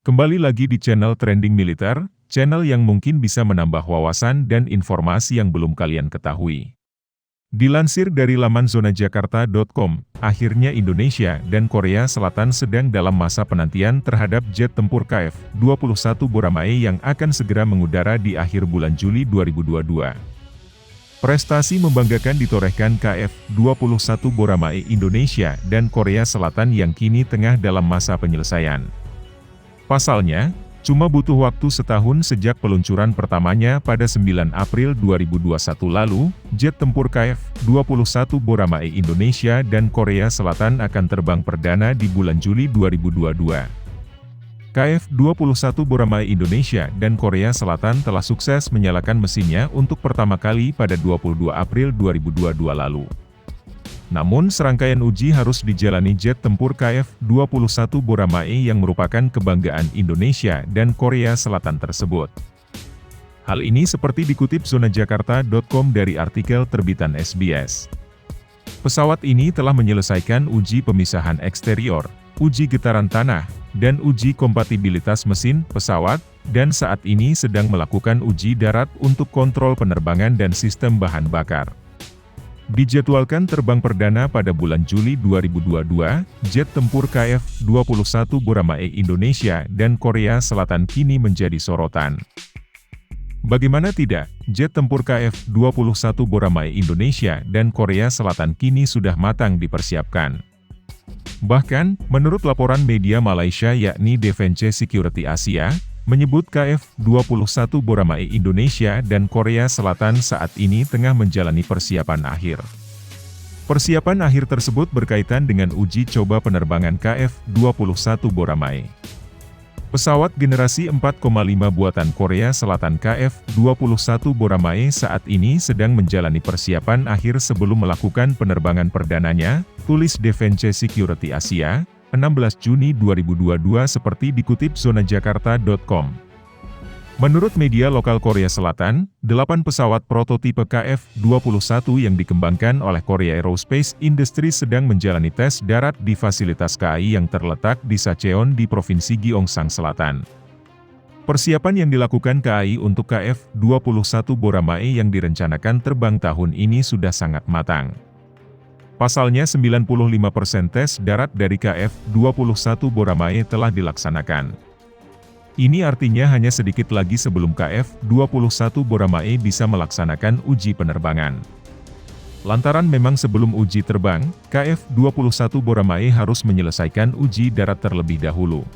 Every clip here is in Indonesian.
Kembali lagi di channel Trending Militer, channel yang mungkin bisa menambah wawasan dan informasi yang belum kalian ketahui. Dilansir dari laman zonajakarta.com, akhirnya Indonesia dan Korea Selatan sedang dalam masa penantian terhadap jet tempur KF-21 Boramae yang akan segera mengudara di akhir bulan Juli 2022. Prestasi membanggakan ditorehkan KF-21 Boramae Indonesia dan Korea Selatan yang kini tengah dalam masa penyelesaian. Pasalnya, cuma butuh waktu setahun sejak peluncuran pertamanya pada 9 April 2021 lalu, jet tempur KF-21 Boramae Indonesia dan Korea Selatan akan terbang perdana di bulan Juli 2022. KF-21 Boramae Indonesia dan Korea Selatan telah sukses menyalakan mesinnya untuk pertama kali pada 22 April 2022 lalu. Namun serangkaian uji harus dijalani jet tempur KF-21 Boramae yang merupakan kebanggaan Indonesia dan Korea Selatan tersebut. Hal ini seperti dikutip zonajakarta.com dari artikel terbitan SBS. Pesawat ini telah menyelesaikan uji pemisahan eksterior, uji getaran tanah, dan uji kompatibilitas mesin pesawat, dan saat ini sedang melakukan uji darat untuk kontrol penerbangan dan sistem bahan bakar. Dijadwalkan terbang perdana pada bulan Juli 2022, jet tempur KF-21 Boramae Indonesia dan Korea Selatan kini menjadi sorotan. Bagaimana tidak, jet tempur KF-21 Boramae Indonesia dan Korea Selatan kini sudah matang dipersiapkan. Bahkan, menurut laporan media Malaysia yakni Defense Security Asia, menyebut KF-21 Boramae Indonesia dan Korea Selatan saat ini tengah menjalani persiapan akhir. Persiapan akhir tersebut berkaitan dengan uji coba penerbangan KF-21 Boramae. Pesawat generasi 4,5 buatan Korea Selatan KF-21 Boramae saat ini sedang menjalani persiapan akhir sebelum melakukan penerbangan perdananya, tulis Defense Security Asia, 16 Juni 2022 seperti dikutip zonajakarta.com. Menurut media lokal Korea Selatan, 8 pesawat prototipe KF-21 yang dikembangkan oleh Korea Aerospace Industries sedang menjalani tes darat di fasilitas KAI yang terletak di Sacheon di Provinsi Gyeongsang Selatan. Persiapan yang dilakukan KAI untuk KF-21 Boramae yang direncanakan terbang tahun ini sudah sangat matang. Pasalnya 95% tes darat dari KF-21 Boramae telah dilaksanakan. Ini artinya hanya sedikit lagi sebelum KF-21 Boramae bisa melaksanakan uji penerbangan. Lantaran memang sebelum uji terbang, KF-21 Boramae harus menyelesaikan uji darat terlebih dahulu.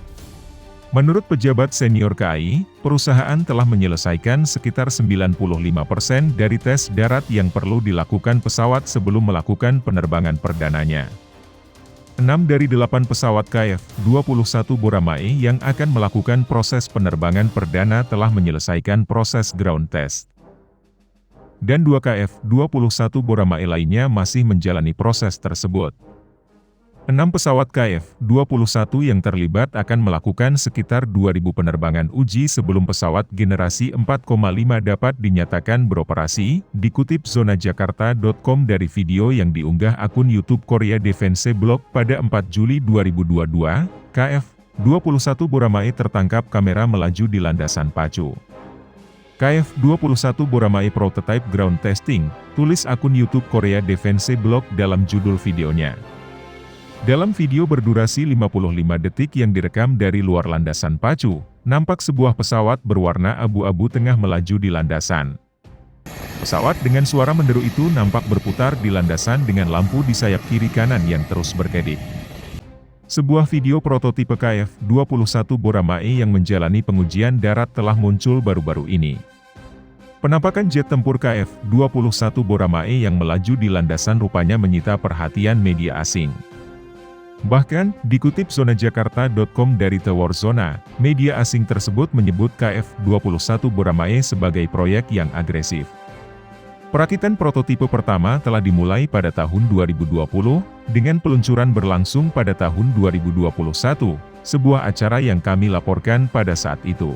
Menurut pejabat senior KAI, perusahaan telah menyelesaikan sekitar 95% dari tes darat yang perlu dilakukan pesawat sebelum melakukan penerbangan perdananya. 6 dari 8 pesawat KF-21 Boramae yang akan melakukan proses penerbangan perdana telah menyelesaikan proses ground test. Dan 2 KF-21 Boramae lainnya masih menjalani proses tersebut. 6 pesawat KF-21 yang terlibat akan melakukan sekitar 2.000 penerbangan uji sebelum pesawat generasi 4,5 dapat dinyatakan beroperasi, dikutip zonajakarta.com dari video yang diunggah akun YouTube Korea Defense Blog pada 4 Juli 2022, KF-21 Boramae tertangkap kamera melaju di landasan pacu. KF-21 Boramae Prototype Ground Testing, tulis akun YouTube Korea Defense Blog dalam judul videonya. Dalam video berdurasi 55 detik yang direkam dari luar landasan pacu, nampak sebuah pesawat berwarna abu-abu tengah melaju di landasan. Pesawat dengan suara menderu itu nampak berputar di landasan dengan lampu di sayap kiri kanan yang terus berkedip. Sebuah video prototipe KF-21 Boramae yang menjalani pengujian darat telah muncul baru-baru ini. Penampakan jet tempur KF-21 Boramae yang melaju di landasan rupanya menyita perhatian media asing. Bahkan, dikutip zonajakarta.com dari The War Zona, media asing tersebut menyebut KF-21 Boramae sebagai proyek yang agresif. Perakitan prototipe pertama telah dimulai pada tahun 2020, dengan peluncuran berlangsung pada tahun 2021, sebuah acara yang kami laporkan pada saat itu.